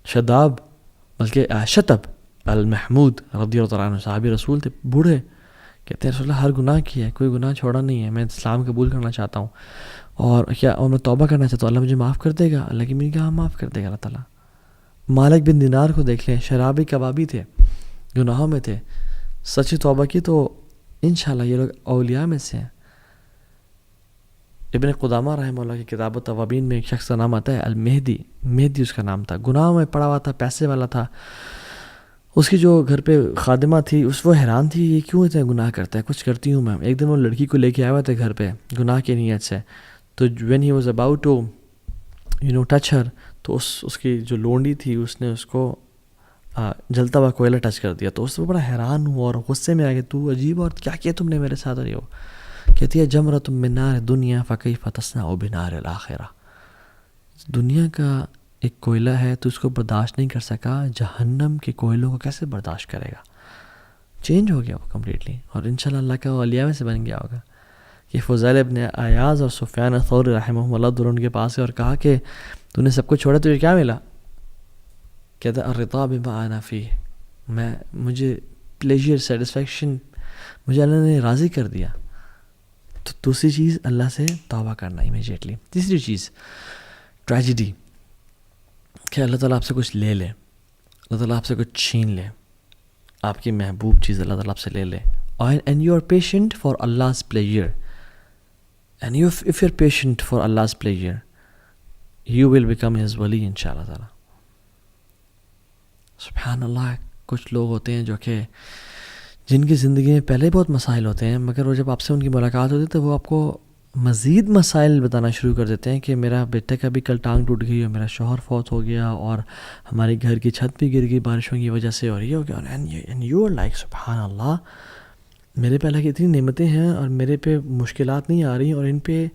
شتب المحمود رضی اللہ عنہ، صحابی رسول تھے، بوڑھے، کہتے ہیں رسول اللہ ہر گناہ کیا ہے، کوئی گناہ چھوڑا نہیں ہے، میں اسلام قبول کرنا چاہتا ہوں اور میں توبہ کرنا چاہتا ہوں، اللہ مجھے معاف کر دے گا؟ اللہ کی میں نے کہا معاف کر دے گا اللہ تعالیٰ. مالک بن دینار کو دیکھ لیں، شرابی کبابی تھے، گناہوں میں تھے، سچی توبہ کی تو انشاءاللہ یہ لوگ اولیاء میں سے ہیں. ابن قدامہ رحمہ اللہ کی کتاب التوابین میں ایک شخص کا نام آتا ہے المہدی، مہدی اس کا نام تھا، گناہوں میں پڑا ہوا تھا، پیسے والا تھا. اس کی جو گھر پہ خادمہ تھی وہ حیران تھی یہ کیوں اتنے گناہ کرتا ہے، کچھ کرتی ہوں میں. ایک دن وہ لڑکی کو لے کے آیا ہوا تھا گھر پہ گناہ کی نیت سے. تو when he was about to touch her, تو اس کی جو لونڈی تھی اس نے اس کو جلتا ہوا کوئلہ ٹچ کر دیا. تو اس کو بڑا حیران ہوا اور غصے میں آ گیا، تو عجیب اور کیا کیا تم نے میرے ساتھ. اور کہتی ہے جمرۃ من نار دنیا فکیف تصنع بنار الآخرہ. دنیا کا ایک کوئلہ ہے تو اس کو برداشت نہیں کر سکا، جہنم کے کوئلوں کو کیسے برداشت کرے گا. چینج ہو گیا وہ کمپلیٹلی، اور انشاءاللہ اللہ کا اولیاء میں سے بن گیا ہوگا. کہ فضیل ابن عیاض اور سفیان الثوری رحمہ اللہ دونوں ان کے پاس ہے اور کہا کہ تو نے سب کچھ چھوڑا تجھے کیا ملا؟ کہتا الرضا بما انا فیہ، مجھے پلیجر سیٹسفیکشن مجھے اللہ نے راضی کر دیا. تو دوسری چیز اللہ سے توبہ کرنا امیجیٹلی. تیسری چیز ٹریجڈی، کہ اللہ تعالیٰ آپ سے کچھ لے لے، اللہ تعالیٰ آپ سے کچھ چھین لے، آپ کی محبوب چیز اللہ تعالیٰ آپ سے لے لے. And you are patient for Allah's pleasure. And if you're patient for Allah's pleasure, you will become His wali inshallah ta'ala. سبحان اللہ. کچھ لوگ ہوتے ہیں جو کہ جن کی زندگی میں پہلے بہت مسائل ہوتے ہیں، مگر وہ جب آپ سے ان کی ملاقات ہوتی ہے تو وہ آپ کو مزید مسائل بتانا شروع کر دیتے ہیں کہ میرا بیٹے کا بھی کل ٹانگ ٹوٹ گئی اور میرا شوہر فوت ہو گیا اور ہمارے گھر کی چھت بھی گر گئی بارشوں کی وجہ سے اور یہ ہو گیا. اینڈ یو آر لائک سبحان اللہ، میرے پہ اللہ کی اتنی نعمتیں ہیں اور میرے پہ مشکلات نہیں آ رہی، اور ان پہ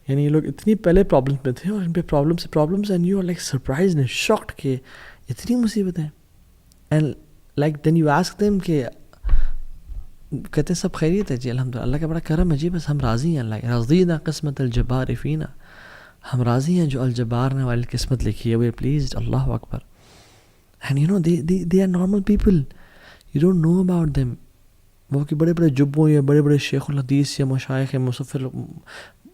یہ لوگ اتنی پہلے پرابلمس میں تھے اور ان پہ problems and you are like surprise and shocked کہ اتنی مصیبتیں. And like then you ask them کہ کہتے ہیں سب خیریت ہے جی الحمدللہ، اللہ کا بڑا کرم ہے جی، بس ہم راضی ہیں. اللہ رضینا قسمت الجبار فینا، ہم راضی ہیں جو الجبار نے والی قسمت لکھی ہے، وی آر پلیزڈ. اللہ اکبر. And they are normal people, you don't know about them. وہ کہ بڑے بڑے جبوں یا بڑے بڑے شیخ الحدیث یا مشائخ یا مصفر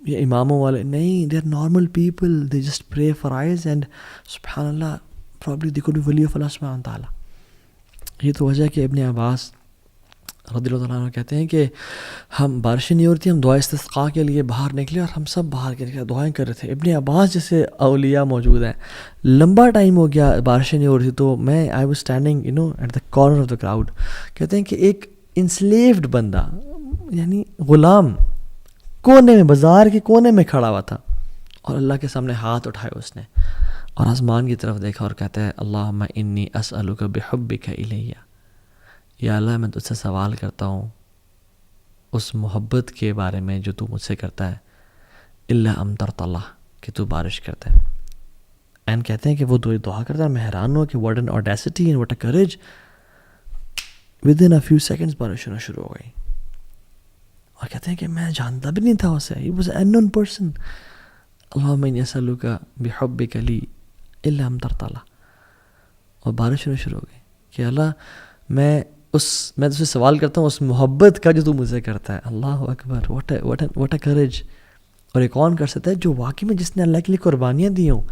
یا اماموں والے نہیں، they are normal people, they just pray for eyes and سبحان اللہ probably they could be wali of Allah سبحانہ تعالیٰ. یہ تو وجہ ہے کہ ابن عباس رضی اللہ تعالیٰ عنہ کہتے ہیں کہ ہم بارشیں نہیں ہو رہی تھی، ہم دعا استسقاء کے لیے باہر نکلے اور ہم سب باہر کے نکلے دعائیں کر رہے تھے. ابن عباس جیسے اولیاء موجود ہیں. لمبا ٹائم ہو گیا بارشیں نہیں ہو رہی تھی، تو میں I was standing at the corner of the crowd. کہتے ہیں کہ ایک انسلیوڈ بندہ یعنی غلام کونے میں، بازار کے کونے میں کھڑا ہوا تھا اور اللہ کے سامنے ہاتھ اٹھائے اس نے اور آسمان کی طرف دیکھا اور کہتا ہے اللہم انی اسألک بحبک الیہ، یا اللہ میں تجھ سے سوال کرتا ہوں اس محبت کے بارے میں جو تو مجھ سے کرتا ہے، الا امطرت اللہ، کہ تو بارش کرتا ہے. اینڈ کہتے ہیں کہ وہ دعا کرتا ہے، میں حیران ہوں کہ what an audacity and what a courage. Within a few seconds بارش ہونا شروع ہو گئی اور کہتے ہیں کہ میں جانتا بھی نہیں تھا اسے، he was unknown person. اللہم انی اسألک بحبک لی الا امطرت اللہ، اور بارش ہونا شروع ہو گئی کہ اللہ میں تجھ سے سوال کرتا ہوں اس محبت کا جو تو مجھ سے کرتا ہے. اللہ اکبر. What a courage. اور یہ کون کر سکتا ہے؟ جو واقعی میں جس نے اللہ کے لیے قربانیاں دی ہوں،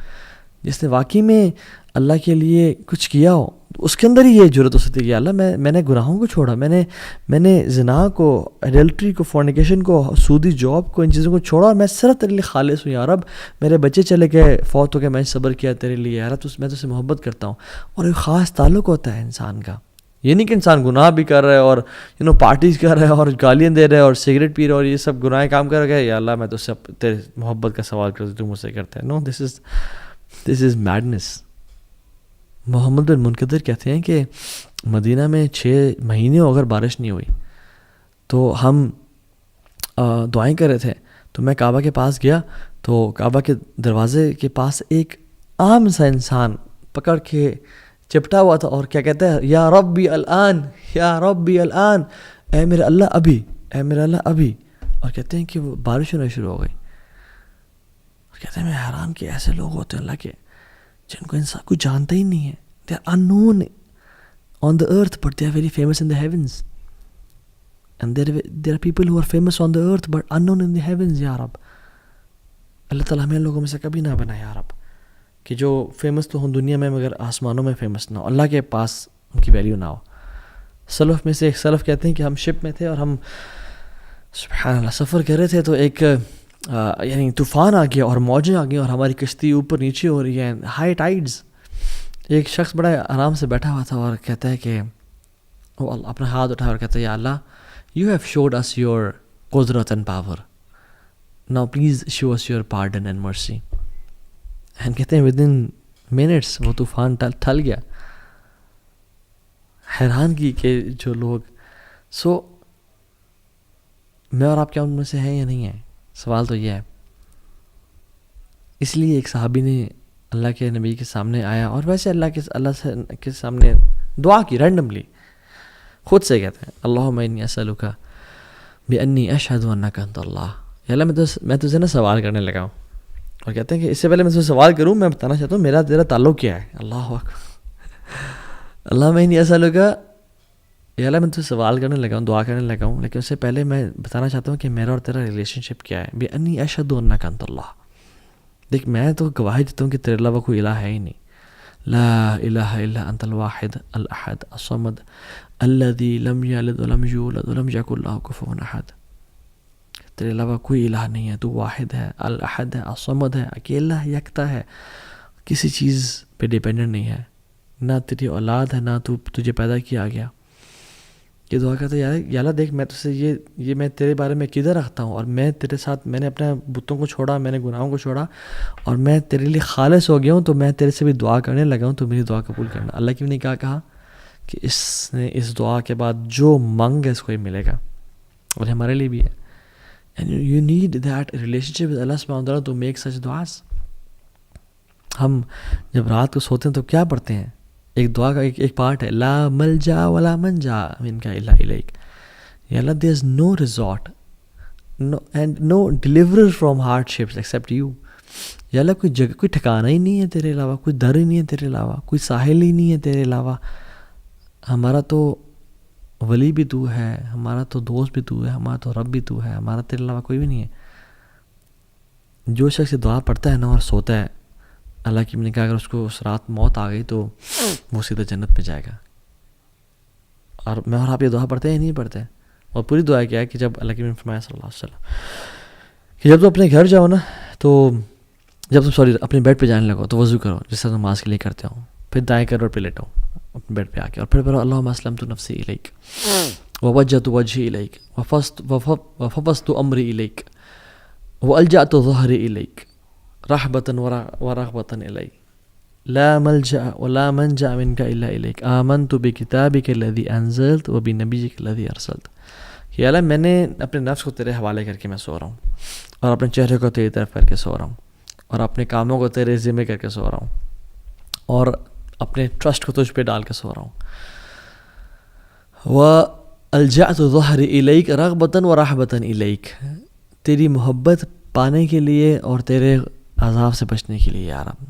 جس نے واقعی میں اللہ کے لیے کچھ کیا ہو، اس کے اندر ہی یہ جرت ہو سکتی ہے کہ اللہ میں نے گناہوں کو چھوڑا، میں نے زنا کو، ایڈلٹری کو، فورنیکیشن کو، سودی جاب کو، ان چیزوں کو چھوڑا اور میں صرف تیرے لیے خالص ہوں. یا رب میرے بچے چلے گئے، فوت ہو گئے، میں صبر کیا تیرے لیے، یا رب میں تجھ سے محبت کرتا ہوں. اور ایک خاص تعلق ہوتا ہے انسان کا. یہ نہیں کہ انسان گناہ بھی کر رہا ہے اور پارٹیز کر رہا ہے اور گالیاں دے رہا ہے اور سگریٹ پی رہا ہے اور یہ سب گناہ کام کر رہا ہے، یا اللہ میں تجھ سے تیرے محبت کا سوال کرتا ہوں، تو مجھ سے کرتا ہے. نو، دس از میڈنس. محمد بن منقدر کہتے ہیں کہ مدینہ میں 6 مہینے اگر بارش نہیں ہوئی تو ہم دعائیں کر رہے تھے، تو میں کعبہ کے پاس گیا تو کعبہ کے دروازے کے پاس ایک عام سا انسان پکڑ کے چپٹا ہوا تھا اور کیا کہتا ہے، یا ربی الان، یا ربی الان، اے میرے اللہ ابھی، اے میرے اللہ ابھی. اور کہتے ہیں کہ وہ بارش ہونا شروع ہو گئی. اور کہتے ہیں میں حیران کہ ایسے لوگ ہوتے ہیں اللہ کے جن کو انسان کوئی جانتا ہی نہیں ہے. They are unknown on the earth but they are very famous in the heavens. And there are people who are famous on the earth but unknown in the heavens. یا رب اللہ تعالیٰ ہمیں لوگوں میں سے کبھی نہ بنا یا رب، کہ جو فیمس تو ہوں دنیا میں مگر آسمانوں میں فیمس نہ ہو، اللہ کے پاس ان کی ویلیو نہ ہو. سلف میں سے ایک سلف کہتے ہیں کہ ہم شپ میں تھے اور ہم سبحان اللہ سفر کر رہے تھے، تو ایک یعنی طوفان آ گیا اور موجیں آ گئی اور ہماری کشتی اوپر نیچے ہو رہی ہے، ہائی ٹائڈز. ایک شخص بڑا آرام سے بیٹھا ہوا تھا اور کہتا ہے کہ وہ اپنا ہاتھ اٹھا اور کہتا ہے یا Allah you have showed us your قدرت and power, now please show us your pardon and mercy. And کہتے ہیں ود ان منٹس وہ طوفان ٹل گیا. حیران کی کہ جو لوگ میں اور آپ کیا ان میں سے ہیں یا نہیں ہیں؟ سوال تو یہ ہے. اس لیے ایک صحابی نے اللہ کے نبی کے سامنے آیا اور ویسے اللہ کے سامنے دعا کی رینڈملی، خود سے کہتے ہیں اللہم انی اسألک بانی اشہد انک انت اللہ. یا اللہ میں تجھے نا سوال کرنے لگا ہوں، اور کہتے ہیں کہ اس سے پہلے میں تجھے سوال کروں میں بتانا چاہتا ہوں میرا تیرا تعلق کیا ہے. اللہ اکبر. اللہم انی اسألک، یا اللہ میں تجھے سوال کرنے لگا ہوں، دعا کرنے لگا ہوں، لیکن اس سے پہلے میں بتانا چاہتا ہوں کہ میرا اور تیرا ریلیشن شپ کیا ہے. بانی اشہد انک انت اللہ. دیکھ میں تو گواہی دیتا ہوں کہ تیرے علاوہ کوئی الہ ہے ہی نہیں. لا الہ الا انت الواحد الاحد الصمد الذی لم یلد ولم یولد ولم یکن لہ کفوا احد. تیرے علاوہ کوئی الہ نہیں ہے، تو واحد ہے، الاحد ہے، الصمد ہے، اکیلا ہے، یکتا ہے، کسی چیز پہ ڈیپینڈنٹ نہیں ہے، نہ تیری اولاد ہے، نہ تجھے پیدا کیا گیا. یہ دعا کرتا ہے یا اللہ دیکھ میں تجھ سے یہ میں تیرے بارے میں کدھر رکھتا ہوں، اور میں تیرے ساتھ میں نے اپنے بتوں کو چھوڑا، میں نے گناہوں کو چھوڑا، اور میں تیرے لیے خالص ہو گیا ہوں، تو میں تیرے سے بھی دعا کرنے لگا ہوں، تو میری دعا قبول کرنا. اللہ کی نے کیا کہا کہ اس نے اس دعا کے بعد جو مانگ ہے اس کو ہی ملے گا. اور ہمارے لیے بھی ہے. And you need that relationship with Allah subhanahu wa ta'ala to make such du'as. ہم جب رات کو سوتے ہیں تو کیا پڑھتے ہیں؟ ایک دعا کا ایک پارٹ ہے لا ملجا ولا منجا منک الا الیک. یا اللہ there is no resort and no deliverer from hardships except you. یا اللہ کوئی جگہ، کوئی ٹھکانہ ہی نہیں ہے تیرے علاوہ، کوئی در ہی نہیں ہے تیرے علاوہ، کوئی ساحل ہی نہیں ہے تیرے علاوہ. ہمارا تو ولی بھی تو ہے، ہمارا تو دوست بھی تو ہے، ہمارا تو رب بھی تو ہے، ہمارا تیرے علاوہ کوئی بھی نہیں ہے. جو شخص دعا پڑھتا ہے نا اور سوتا ہے، اللہ کی نے کہا اگر اس کو اس رات موت آ گئی تو وہ سیدھا جنت میں جائے گا. اور میں اور آپ یہ دعا پڑھتے ہیں نہیں پڑھتے؟ اور پوری دعا کیا ہے کہ جب اللہ کی نے فرمایا صلی اللہ علیہ وسلم کہ جب تم اپنے گھر جاؤ نا، تو جب تم اپنے بیڈ پہ جانے لگو تو وضو کرو جس طرح نماز کے لیے کرتے ہو، پھر دائیں کروٹ پہ لیٹو اپنے بیڈ پہ آ کے، اور پھر پڑھو اللہم اسلمت نفسی الیک ووجہت وجہی الیک وفوضت امری الیک والجأت ظہری الیک رحبۃ ورغبۃ الیک لا ملجأ ولا منجأ منک الا الیک آمنت بکتابک الذی انزلت وبنبیک الذی ارسلت. کہ اللہ میں نے اپنے نفس کو تیرے حوالے کر کے میں سو رہا ہوں، اور اپنے چہرے کو تیری طرف کر کے سو رہا ہوں، اور اپنے کاموں کو تیرے ذمہ کر کے سو رہا ہوں، اور اپنے ٹرسٹ کو تجھ پہ ڈال کے سو رہا ہوں. وَأَلْجَأْتُ ظَهْرِ إِلَيْكَ رَغْبَةً وَرَحْبَةً إِلَيْكَ، تیری محبت پانے کے لیے اور تیرے عذاب سے بچنے کے لیے. یا رب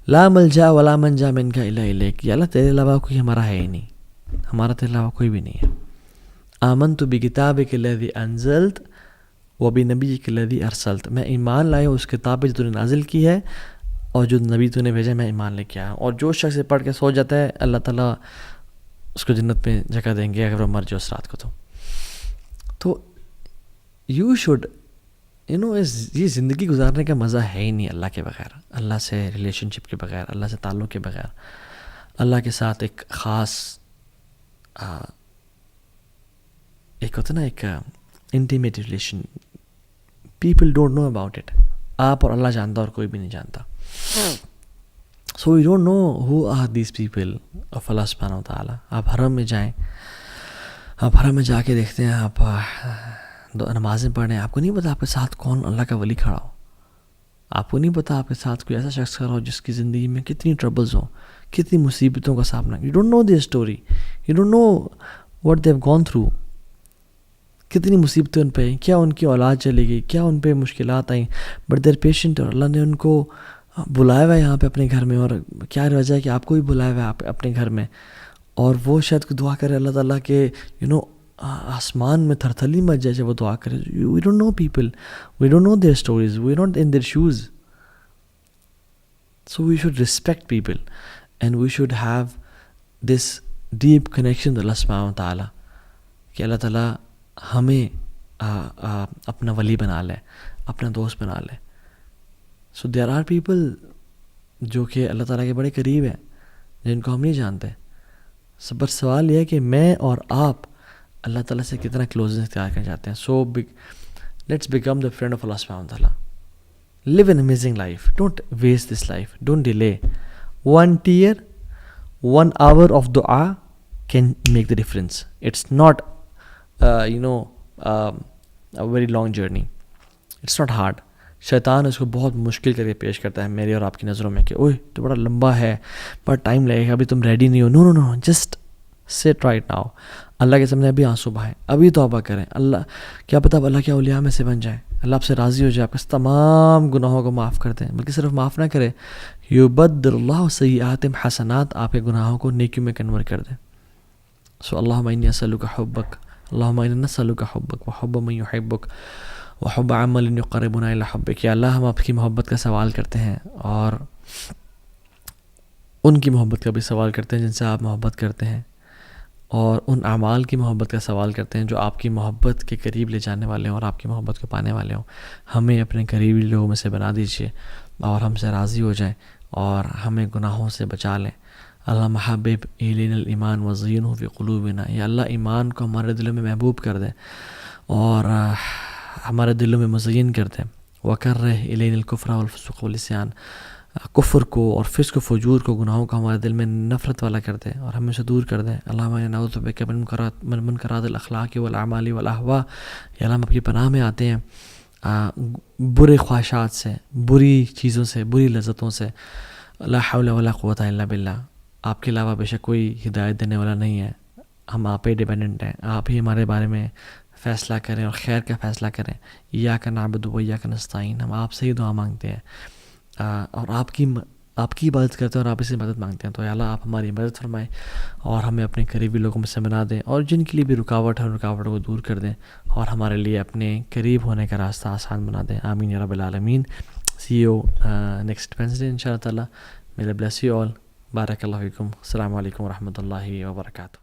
لا ملجا ولا منجا منک الا الیک. یا اللہ تیرے علاوہ کوئی ہمارا ہے ہی نہیں، ہمارا تیرے علاوہ کوئی بھی نہیں ہے. آمنت بکتابک الذی انزلت وبنبیک الذی ارسلت، میں ایمان لایا اس کتاب پہ جو تو نے نازل کی ہے اور جو نبی تو نے بھیجا، میں ایمان لے کے آیا. اور جو شخص پڑھ کے سو جاتا ہے اللہ تعالیٰ اس کو جنت میں جگہ دیں گے اگر وہ مر جائے اس رات کو. تو یو شوڈ یہ زندگی گزارنے کا مزہ ہے ہی نہیں اللہ کے بغیر، اللہ سے ریلیشن شپ کے بغیر، اللہ سے تعلق کے بغیر، اللہ کے ساتھ ایک خاص ایک ہوتا نا ایک intimate relation. People don't know about it. آپ اور اللہ جانتا اور کوئی بھی نہیں جانتا. So you don't know who are these people of Allah سبحانہ و تعالیٰ. آپ حرم میں جائیں، آپ حرم میں جا کے دیکھتے ہیں، آپ نمازیں پڑھیں، آپ کو نہیں پتا آپ کے ساتھ کون اللہ کا ولی کھڑا ہو. آپ کو نہیں پتا آپ کے ساتھ کوئی ایسا شخص کھڑا ہو جس کی زندگی میں کتنی ٹربلز ہوں، کتنی مصیبتوں کا سامنا. You don't know their story, you don't know what they have gone through. کتنی مصیبتیں ان پہ آئیں، کیا ان کی اولاد چلی گئی، کیا ان پہ مشکلات آئیں، بٹ دیر پیشنٹ. اور اللہ نے ان کو بلایا ہوا ہے یہاں پہ اپنے گھر میں، اور کیا وجہ ہے کہ آپ کو بھی بلایا ہوا ہے اپنے گھر میں. اور وہ شاید کو دعا کرے اللہ تعالیٰ کہ آسمان میں تھرتھلی مچ جائے جب وہ دعا کرے. We don't know people, we don't know their stories, we not in their shows. So we should respect people and we should have this deep connection Allah سبحانہ و تعالیٰ کہ اللہ تعالیٰ ہمیں اپنا ولی بنا لے، اپنا دوست بنا لیں. سو دیر آر پیپل جو کہ اللہ تعالیٰ کے بڑے قریب ہیں جن کو ہم نہیں جانتے. بس سوال یہ ہے کہ میں اور آپ اللہ تعالیٰ سے کتنا کلوزنس اختیار کرنا چاہتے ہیں. So let's become the friend of Allah سبحانہ وتعالیٰ. Live an amazing life. Don't waste this life. Don't delay. 1 tear, 1 hour of dua can make the difference. It's not a very long journey. It's not hard. شیطان اس کو بہت مشکل کر کے پیش کرتا ہے میری اور آپ کی نظروں میں کہ اوہ تو بڑا لمبا ہے, بڑا ٹائم لگے گا, ابھی تم ریڈی نہیں ہو. نو نو نو, جسٹ سٹ رائٹ ناؤ. اللہ کے سامنے ابھی آنسو بہائیں, ابھی توبہ کریں. اللہ کیا پتہ اب اللہ کے اولیاء میں سے بن جائیں, اللہ آپ سے راضی ہو جائے, آپ کے تمام گناہوں کو معاف کر دیں. بلکہ صرف معاف نہ کرے, یبدل اللہ سیئاتہم حسنات, آپ کے گناہوں کو نیکیوں میں کنورٹ کر دیں. سو اللہم انی اسألک حبک, اللہم انی نسألک حبک وحب من یحبک وحب عمل یقربنا الی حبک. یا اللہ ہم آپ کی محبت کا سوال کرتے ہیں اور ان کی محبت کا بھی سوال کرتے ہیں جن سے آپ محبت کرتے ہیں, اور ان اعمال کی محبت کا سوال کرتے ہیں جو آپ کی محبت کے قریب لے جانے والے ہوں اور آپ کی محبت کو پانے والے ہوں. ہمیں اپنے قریبی لوگوں میں سے بنا دیجیے اور ہم سے راضی ہو جائیں اور ہمیں گناہوں سے بچا لیں. اللہ حبب الینا الایمان وزینہ فی قلوبنا. یا اللہ ایمان کو ہمارے دلوں میں محبوب کر دے اور ہمارے دلوں میں مزین کر دے. وکرہ الینا الکفر والفسوق والعصیان, کفر کو اور فسق و فجور کو, گناہوں کو ہمارے دل میں نفرت والا کر دے اور ہمیں سے دور کر دے. اللہم انا نعوذ بک من منکرات الاخلاق والاعمال والاہواء. یا اللہ ہم آپ کی پناہ میں آتے ہیں برے خواہشات سے, بری چیزوں سے, بری لذتوں سے. لا حول ولا قوۃ الا باللہ. آپ کے علاوہ بے شک کوئی ہدایت دینے والا نہیں ہے, ہم آپ پہ ڈیپینڈنٹ ہیں. آپ ہی ہمارے بارے میں فیصلہ کریں اور خیر کا فیصلہ کریں. ایاک نعبد و ایاک نستعین. ہم آپ سے ہی دعا مانگتے ہیں اور آپ کی عبادت کرتے ہیں اور آپ اس سے مدد مانگتے ہیں. تو یا اللہ آپ ہماری مدد فرمائیں اور ہمیں اپنے قریبی لوگوں میں سے بنا دیں, اور جن کے لیے بھی رکاوٹ ہے ان رکاوٹوں کو دور کر دیں اور ہمارے لیے اپنے قریب ہونے کا راستہ آسان بنا دیں. آمین یا رب العالمین. سی یو نیکسٹ وینسڈے ان شاء اللہ تعالیٰ. May Allah bless you all. بارک اللہ فیکم. السلام علیکم ورحمۃ اللہ وبرکاتہ.